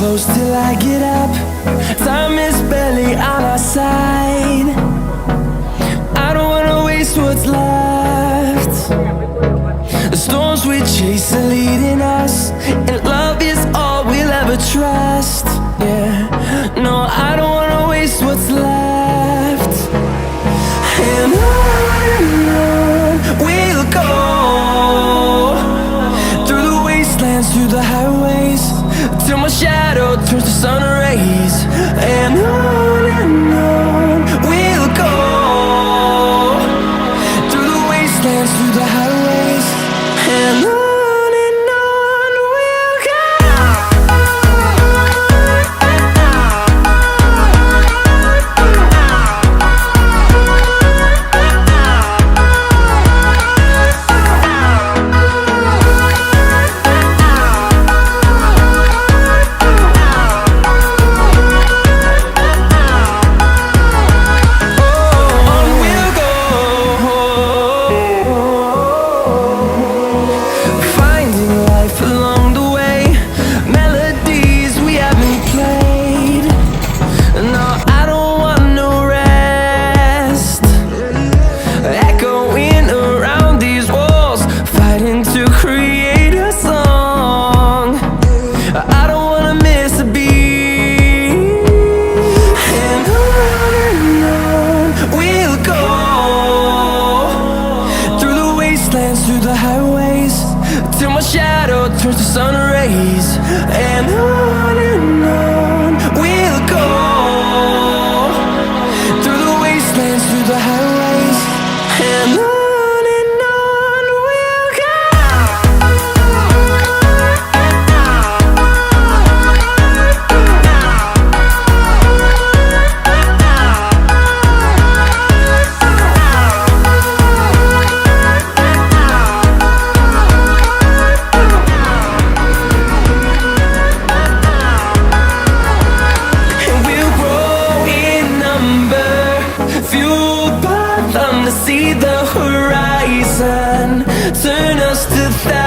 close till I get up. Time is barely on our side. I don't wanna waste what's left. The storms we chase are leading us, and love is all we'll ever trust. Yeah, no, I don't wanna waste what's left. And on we'll go, through the wastelands, through the highways, till my shadow turns to sun rays. And on we'll go, through the wastelands, through the highways, and on. Through the highways, till my shadow turns to sun rays. And on we'll go, through the wastelands, through the highways, and on we'll go. See the horizon, turn us to thousands.